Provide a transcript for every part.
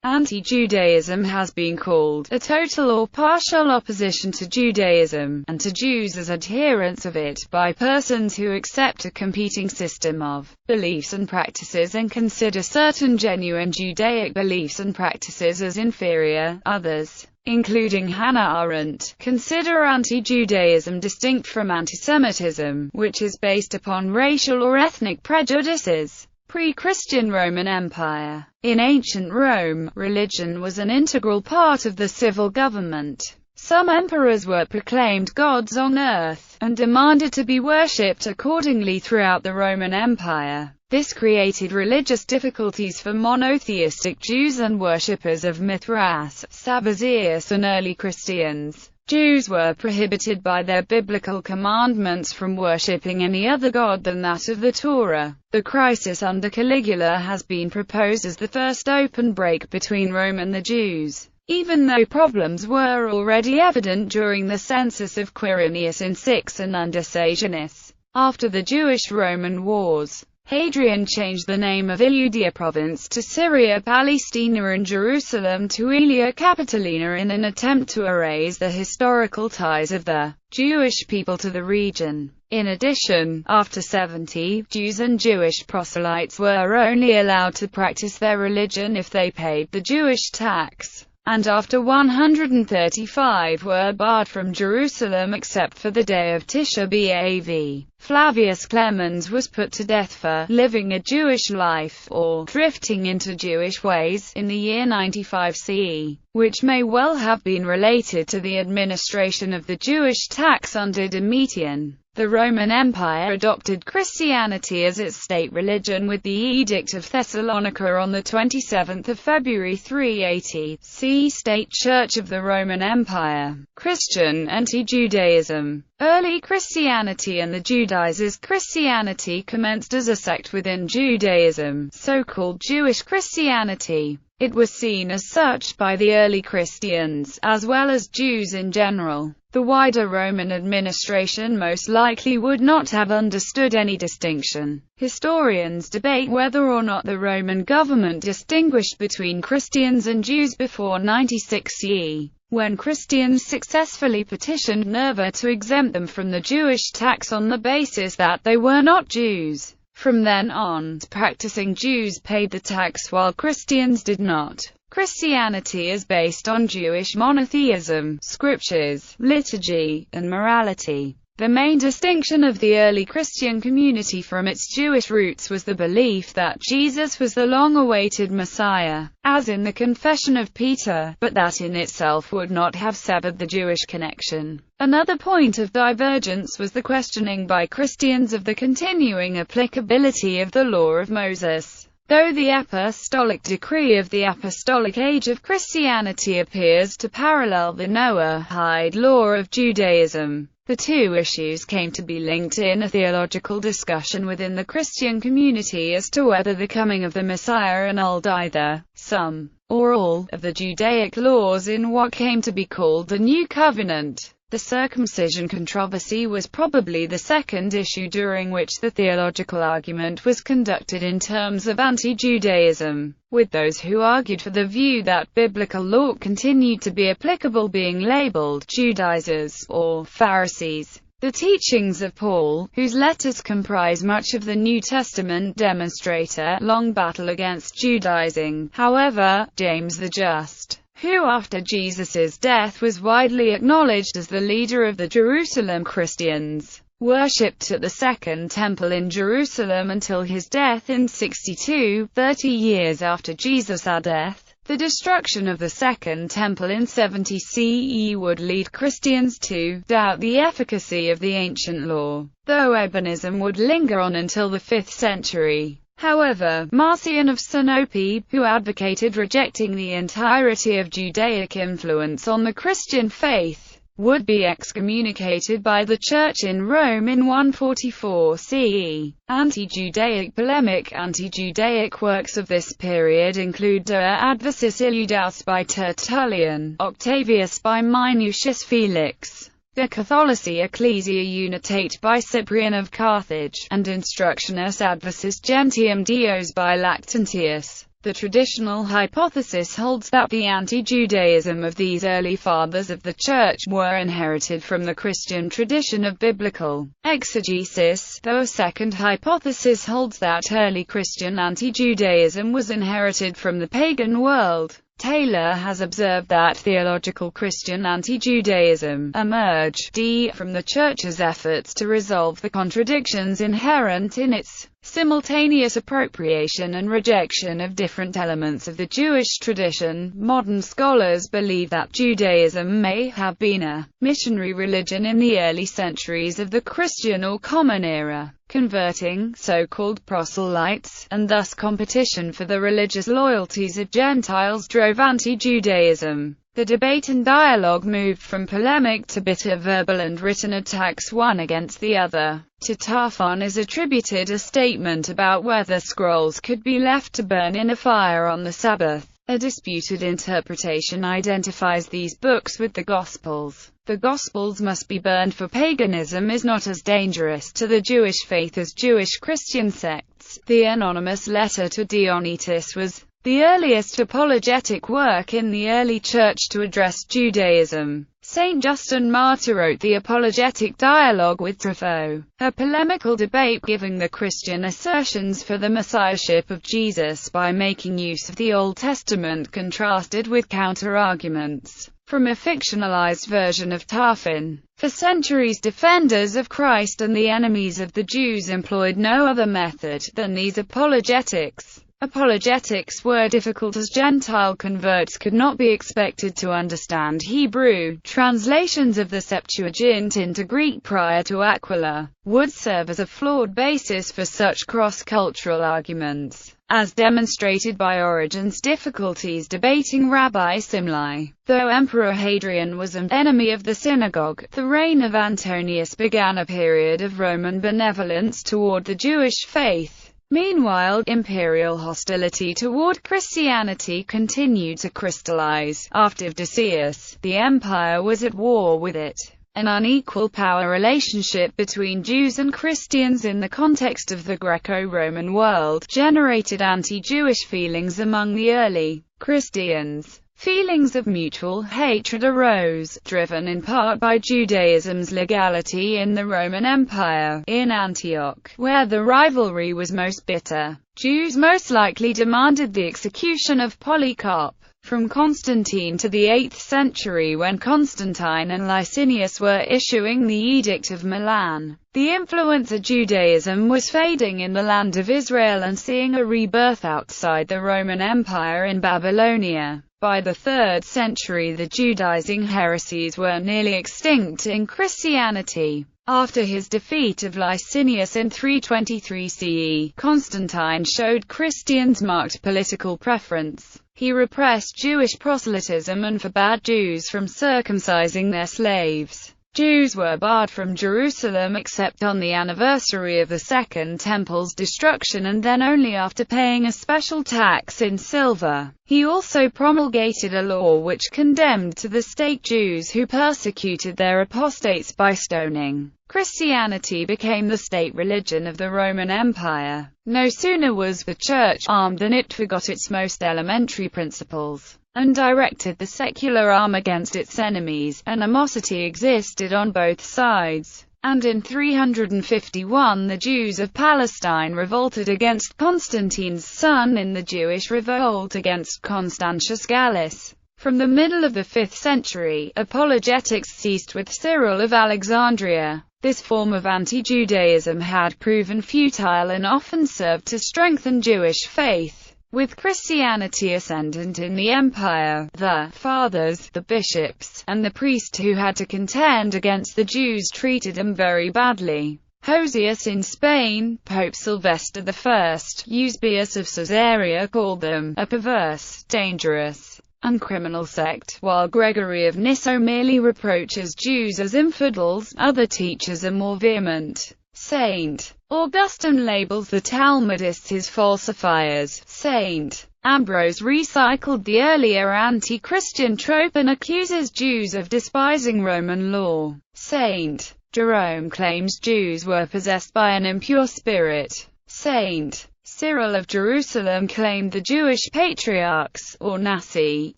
Anti-Judaism has been called a total or partial opposition to Judaism, and to Jews as adherents of it, by persons who accept a competing system of beliefs and practices and consider certain genuine Judaic beliefs and practices as inferior. Others, including Hannah Arendt, consider anti-Judaism distinct from antisemitism, which is based upon racial or ethnic prejudices. Pre-Christian Roman Empire. In ancient Rome, religion was an integral part of the civil government. Some emperors were proclaimed gods on earth, and demanded to be worshipped accordingly throughout the Roman Empire. This created religious difficulties for monotheistic Jews and worshippers of Mithras, Sabazius and early Christians. Jews were prohibited by their biblical commandments from worshipping any other god than that of the Torah. The crisis under Caligula has been proposed as the first open break between Rome and the Jews, even though problems were already evident during the census of Quirinius in 6 and under Sejanus. After the Jewish-Roman Wars, Hadrian changed the name of Iudaea province to Syria Palestina and Jerusalem to Aelia Capitolina in an attempt to erase the historical ties of the Jewish people to the region. In addition, after 70, Jews and Jewish proselytes were only allowed to practice their religion if they paid the Jewish tax, and after 135 were barred from Jerusalem except for the day of Tisha B'Av. Flavius Clemens was put to death for living a Jewish life, or drifting into Jewish ways, in the year 95 CE, which may well have been related to the administration of the Jewish tax under Domitian. The Roman Empire adopted Christianity as its state religion with the Edict of Thessalonica on 27 February 380. See State Church of the Roman Empire. Christian anti-Judaism. Early Christianity and the Judaizers. Christianity commenced as a sect within Judaism, so-called Jewish Christianity. It was seen as such by the early Christians, as well as Jews in general. The wider Roman administration most likely would not have understood any distinction. Historians debate whether or not the Roman government distinguished between Christians and Jews before 96 CE, when Christians successfully petitioned Nerva to exempt them from the Jewish tax on the basis that they were not Jews. From then on, practicing Jews paid the tax while Christians did not. Christianity is based on Jewish monotheism, scriptures, liturgy, and morality. The main distinction of the early Christian community from its Jewish roots was the belief that Jesus was the long-awaited Messiah, as in the Confession of Peter, but that in itself would not have severed the Jewish connection. Another point of divergence was the questioning by Christians of the continuing applicability of the law of Moses. Though the apostolic decree of the apostolic age of Christianity appears to parallel the Noahide law of Judaism, the two issues came to be linked in a theological discussion within the Christian community as to whether the coming of the Messiah annulled either some or all of the Judaic laws in what came to be called the New Covenant. The circumcision controversy was probably the second issue during which the theological argument was conducted in terms of anti-Judaism, with those who argued for the view that biblical law continued to be applicable being labeled Judaizers or Pharisees. The teachings of Paul, whose letters comprise much of the New Testament, demonstrate a long battle against Judaizing. However, James the Just, who after Jesus' death was widely acknowledged as the leader of the Jerusalem Christians, worshipped at the Second Temple in Jerusalem until his death in 62, 30 years after Jesus' death. The destruction of the Second Temple in 70 CE would lead Christians to doubt the efficacy of the ancient law, though Ebionism would linger on until the 5th century. However, Marcion of Sinope, who advocated rejecting the entirety of Judaic influence on the Christian faith, would be excommunicated by the Church in Rome in 144 CE. Anti-Judaic polemic. Anti-Judaic works of this period include De Adversis Illudaus by Tertullian, Octavius by Minucius Felix, De Catholici Ecclesia Unitate by Cyprian of Carthage, and Instructionis Adversus Gentium Dios by Lactantius. The traditional hypothesis holds that the anti-Judaism of these early fathers of the Church were inherited from the Christian tradition of biblical exegesis, though a second hypothesis holds that early Christian anti-Judaism was inherited from the pagan world. Taylor has observed that theological Christian anti-Judaism emerged from the Church's efforts to resolve the contradictions inherent in its simultaneous appropriation and rejection of different elements of the Jewish tradition. Modern scholars believe that Judaism may have been a missionary religion in the early centuries of the Christian or Common Era, converting so-called proselytes, and thus competition for the religious loyalties of Gentiles drove anti-Judaism. The debate and dialogue moved from polemic to bitter verbal and written attacks one against the other. To Tarfon is attributed a statement about whether scrolls could be left to burn in a fire on the Sabbath. A disputed interpretation identifies these books with the Gospels. The Gospels must be burned, for paganism is not as dangerous to the Jewish faith as Jewish Christian sects. The anonymous letter to Dionysius was the earliest apologetic work in the early Church to address Judaism. Saint Justin Martyr wrote the apologetic dialogue with Trypho, a polemical debate giving the Christian assertions for the messiahship of Jesus by making use of the Old Testament contrasted with counter-arguments from a fictionalized version of Tarfon. For centuries, defenders of Christ and the enemies of the Jews employed no other method than these apologetics. Apologetics were difficult as Gentile converts could not be expected to understand Hebrew. Translations of the Septuagint into Greek prior to Aquila would serve as a flawed basis for such cross-cultural arguments, as demonstrated by Origen's difficulties debating Rabbi Simlai. Though Emperor Hadrian was an enemy of the synagogue, the reign of Antonius began a period of Roman benevolence toward the Jewish faith. Meanwhile, imperial hostility toward Christianity continued to crystallize. After Decius, the empire was at war with it. An unequal power relationship between Jews and Christians in the context of the Greco-Roman world generated anti-Jewish feelings among the early Christians. Feelings of mutual hatred arose, driven in part by Judaism's legality in the Roman Empire. In Antioch, where the rivalry was most bitter, Jews most likely demanded the execution of Polycarp. From Constantine to the 8th century, when Constantine and Licinius were issuing the Edict of Milan, the influence of Judaism was fading in the land of Israel and seeing a rebirth outside the Roman Empire in Babylonia. By the 3rd century, the Judaizing heresies were nearly extinct in Christianity. After his defeat of Licinius in 323 CE, Constantine showed Christians marked political preference. He repressed Jewish proselytism and forbade Jews from circumcising their slaves. Jews were barred from Jerusalem except on the anniversary of the Second Temple's destruction, and then only after paying a special tax in silver. He also promulgated a law which condemned to the stake Jews who persecuted their apostates by stoning. Christianity became the state religion of the Roman Empire. No sooner was the Church armed than it forgot its most elementary principles and directed the secular arm against its enemies. Animosity existed on both sides, and in 351 the Jews of Palestine revolted against Constantine's son in the Jewish revolt against Constantius Gallus. From the middle of the 5th century, apologetics ceased with Cyril of Alexandria. This form of anti-Judaism had proven futile and often served to strengthen Jewish faith. With Christianity ascendant in the empire, the fathers, the bishops, and the priests who had to contend against the Jews treated them very badly. Hosius in Spain, Pope Sylvester I, Eusebius of Caesarea called them a perverse, dangerous, and criminal sect, while Gregory of Nyssa merely reproaches Jews as infidels. Other teachers are more vehement. St. Augustine labels the Talmudists his falsifiers. St. Ambrose recycled the earlier anti-Christian trope and accuses Jews of despising Roman law. St. Jerome claims Jews were possessed by an impure spirit. St. Cyril of Jerusalem claimed the Jewish patriarchs, or Nasi,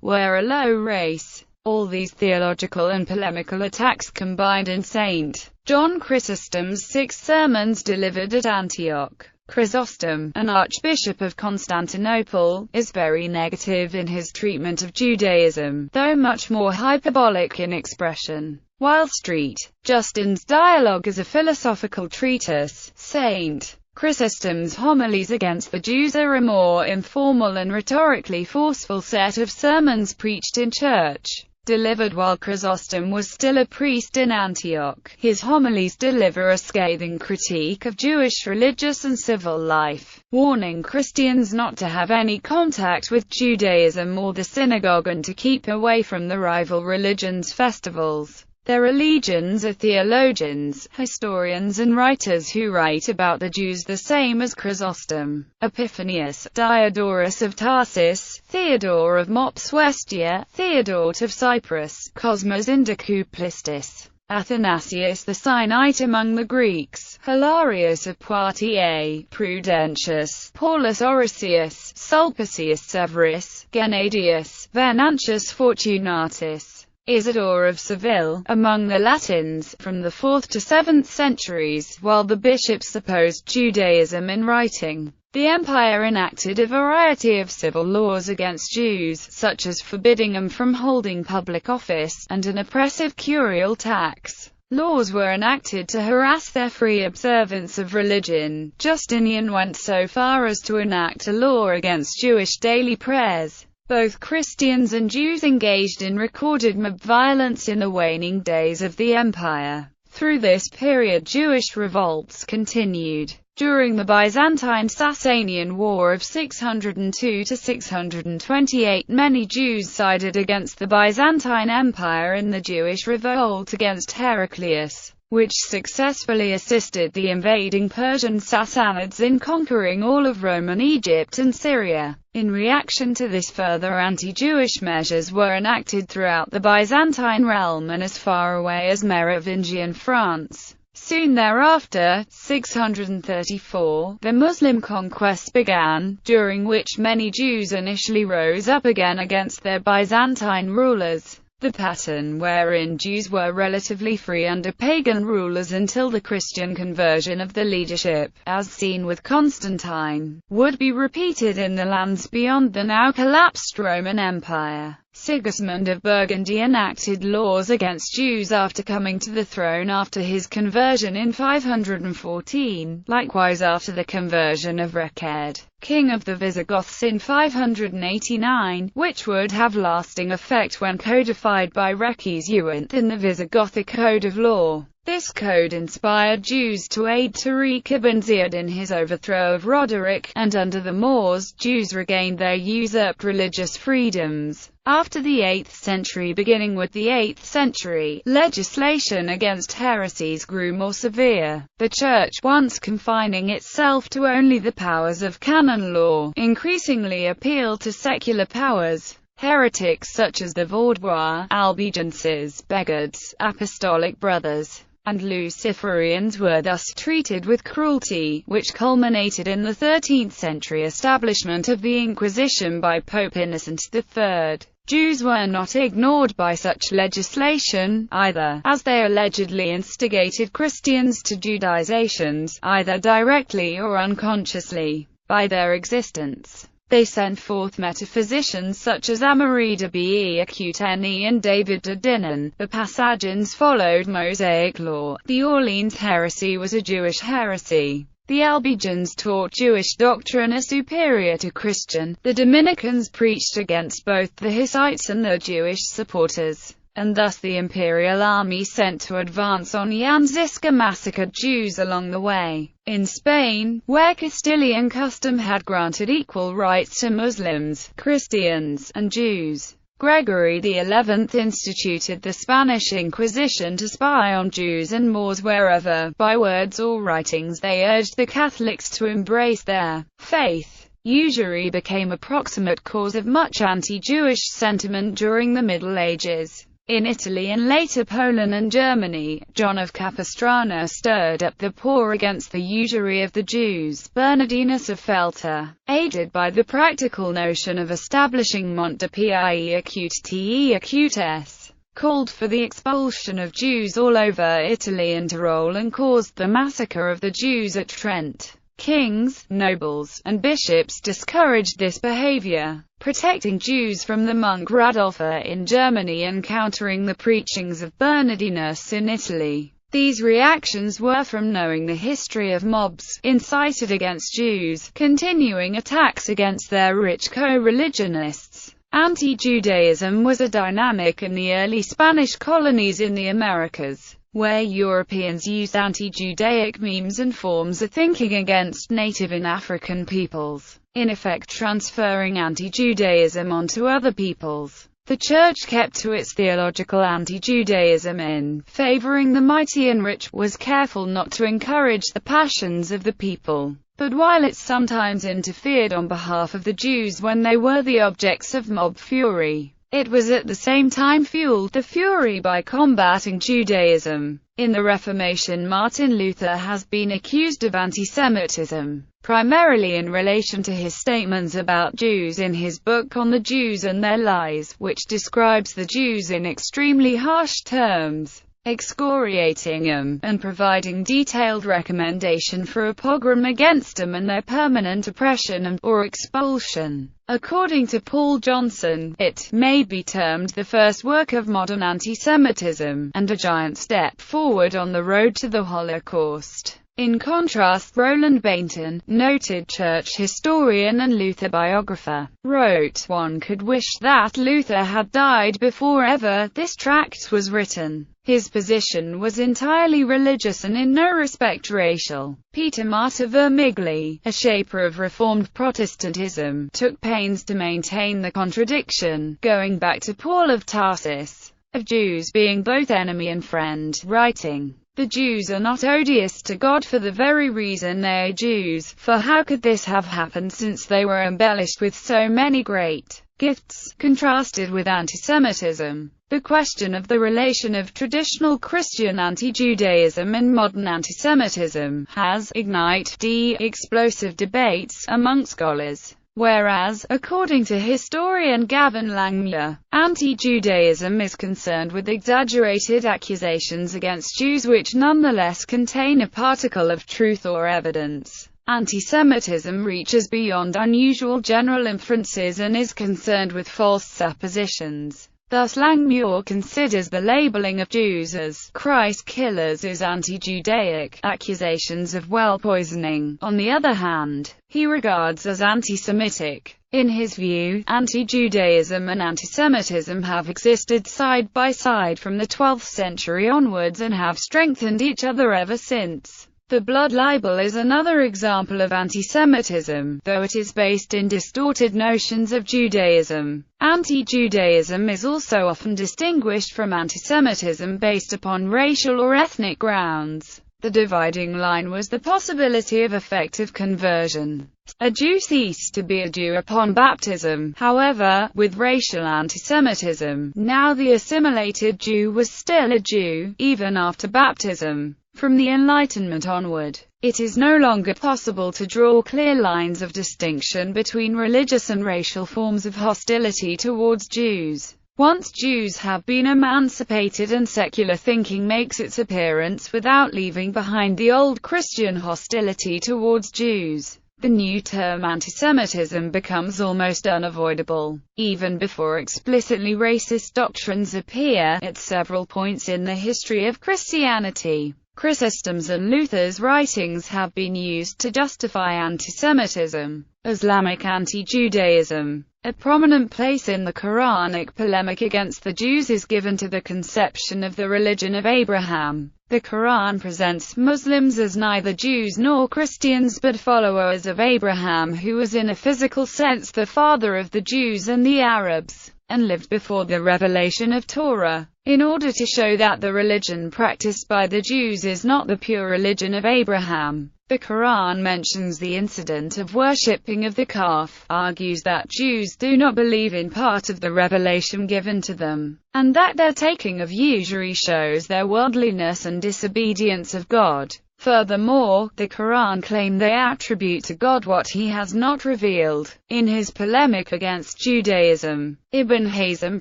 were a low race. All these theological and polemical attacks combined in St. John Chrysostom's 6 sermons delivered at Antioch. Chrysostom, an archbishop of Constantinople, is very negative in his treatment of Judaism, though much more hyperbolic in expression. While St. Justin's dialogue is a philosophical treatise, St. Chrysostom's homilies against the Jews are a more informal and rhetorically forceful set of sermons preached in church, delivered while Chrysostom was still a priest in Antioch. His homilies deliver a scathing critique of Jewish religious and civil life, warning Christians not to have any contact with Judaism or the synagogue and to keep away from the rival religions' festivals. There are legions of theologians, historians and writers who write about the Jews the same as Chrysostom. Epiphanius, Diodorus of Tarsus, Theodore of Mopsuestia, Theodoret of Cyprus, Cosmas Indicuplistis, Athanasius the Sinite among the Greeks, Hilarius of Poitiers, Prudentius, Paulus Orosius, Sulpicius Severus, Gennadius, Venantius Fortunatus, Isidore of Seville, among the Latins, from the 4th to 7th centuries, while the bishops opposed Judaism in writing. The empire enacted a variety of civil laws against Jews, such as forbidding them from holding public office, and an oppressive curial tax. Laws were enacted to harass their free observance of religion. Justinian went so far as to enact a law against Jewish daily prayers. Both Christians and Jews engaged in recorded mob violence in the waning days of the empire. Through this period Jewish revolts continued. During the Byzantine-Sasanian War of 602 to 628 many Jews sided against the Byzantine Empire in the Jewish revolt against Heraclius, which successfully assisted the invading Persian Sassanids in conquering all of Roman Egypt and Syria. In reaction to this, further anti-Jewish measures were enacted throughout the Byzantine realm and as far away as Merovingian France. Soon thereafter, 634, the Muslim conquest began, during which many Jews initially rose up again against their Byzantine rulers. The pattern wherein Jews were relatively free under pagan rulers until the Christian conversion of the leadership, as seen with Constantine, would be repeated in the lands beyond the now collapsed Roman Empire. Sigismund of Burgundy enacted laws against Jews after coming to the throne after his conversion in 514, likewise after the conversion of Reched, king of the Visigoths, in 589, which would have lasting effect when codified by Reces Uint in the Visigothic Code of Law. This code inspired Jews to aid Tariq ibn Ziyad in his overthrow of Roderick, and under the Moors, Jews regained their usurped religious freedoms. After the 8th century, beginning with the 8th century, legislation against heresies grew more severe. The Church, once confining itself to only the powers of canon law, increasingly appealed to secular powers. Heretics such as the Vaudois, Albigenses, Begghards, Apostolic Brothers, and Luciferians were thus treated with cruelty, which culminated in the 13th century establishment of the Inquisition by Pope Innocent III. Jews were not ignored by such legislation, either, as they allegedly instigated Christians to Judaizations, either directly or unconsciously, by their existence. They sent forth metaphysicians such as Amory de Beaucuteni and David de Dinan. The Passagians followed Mosaic law. The Orleans heresy was a Jewish heresy. The Albigens taught Jewish doctrine as superior to Christian. The Dominicans preached against both the Hussites and the Jewish supporters, and thus the imperial army sent to advance on Yanzisca massacred Jews along the way. In Spain, where Castilian custom had granted equal rights to Muslims, Christians, and Jews, Gregory XI instituted the Spanish Inquisition to spy on Jews and Moors wherever, by words or writings, they urged the Catholics to embrace their faith. Usury became a proximate cause of much anti-Jewish sentiment during the Middle Ages. In Italy and later Poland and Germany, John of Capistrano stirred up the poor against the usury of the Jews. Bernardinus of Feltre, aided by the practical notion of establishing Monte Pie acute te acutes, called for the expulsion of Jews all over Italy and Tyrol and caused the massacre of the Jews at Trent. Kings, nobles, and bishops discouraged this behavior, protecting Jews from the monk Radolfer in Germany and countering the preachings of Bernardinus in Italy. These reactions were from knowing the history of mobs incited against Jews, continuing attacks against their rich co-religionists. Anti-Judaism was a dynamic in the early Spanish colonies in the Americas, where Europeans used anti-Judaic memes and forms of thinking against native and African peoples, in effect transferring anti-Judaism onto other peoples. The Church kept to its theological anti-Judaism in favoring the mighty and rich, was careful not to encourage the passions of the people. But while it sometimes interfered on behalf of the Jews when they were the objects of mob fury, it was at the same time fueled the fury by combating Judaism. In the Reformation, Martin Luther has been accused of anti-Semitism, primarily in relation to his statements about Jews in his book On the Jews and Their Lies, which describes the Jews in extremely harsh terms, excoriating them, and providing detailed recommendation for a pogrom against them and their permanent oppression or expulsion. According to Paul Johnson, it may be termed the first work of modern anti-Semitism, and a giant step forward on the road to the Holocaust. In contrast, Roland Bainton, noted church historian and Luther biographer, wrote, "One could wish that Luther had died before ever this tract was written." His position was entirely religious and in no respect racial. Peter Martyr Vermigli, a shaper of Reformed Protestantism, took pains to maintain the contradiction, going back to Paul of Tarsus, of Jews being both enemy and friend, writing, "The Jews are not odious to God for the very reason they are Jews, for how could this have happened since they were embellished with so many great gifts?" Contrasted with anti-Semitism, the question of the relation of traditional Christian anti-Judaism and modern anti-Semitism has ignited explosive debates among scholars. Whereas, according to historian Gavin Langmuir, anti-Judaism is concerned with exaggerated accusations against Jews which nonetheless contain a particle of truth or evidence. Anti-Semitism reaches beyond unusual general inferences and is concerned with false suppositions. Thus Langmuir considers the labeling of Jews as Christ killers as anti-Judaic accusations of well poisoning. On the other hand, he regards as anti-Semitic. In his view, anti-Judaism and anti-Semitism have existed side by side from the 12th century onwards and have strengthened each other ever since. The blood libel is another example of anti-Semitism, though it is based in distorted notions of Judaism. Anti-Judaism is also often distinguished from anti-Semitism based upon racial or ethnic grounds. The dividing line was the possibility of effective conversion. A Jew ceased to be a Jew upon baptism. However, with racial anti-Semitism, now the assimilated Jew was still a Jew, even after baptism. From the Enlightenment onward, it is no longer possible to draw clear lines of distinction between religious and racial forms of hostility towards Jews. Once Jews have been emancipated and secular thinking makes its appearance without leaving behind the old Christian hostility towards Jews, the new term antisemitism becomes almost unavoidable. Even before explicitly racist doctrines appear, at several points in the history of Christianity, Chrysostom's and Luther's writings have been used to justify antisemitism. Islamic anti-Judaism. A prominent place in the Quranic polemic against the Jews is given to the conception of the religion of Abraham. The Quran presents Muslims as neither Jews nor Christians but followers of Abraham, who was in a physical sense the father of the Jews and the Arabs. and lived before the revelation of Torah. In order to show that the religion practiced by the Jews is not the pure religion of Abraham, the Quran mentions the incident of worshipping of the calf, argues that Jews do not believe in part of the revelation given to them, and that their taking of usury shows their worldliness and disobedience of God. Furthermore, the Quran claims they attribute to God what he has not revealed. In his polemic against Judaism, Ibn Hazm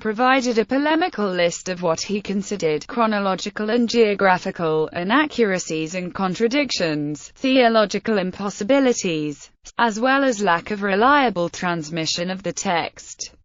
provided a polemical list of what he considered chronological and geographical inaccuracies and contradictions, theological impossibilities, as well as lack of reliable transmission of the text.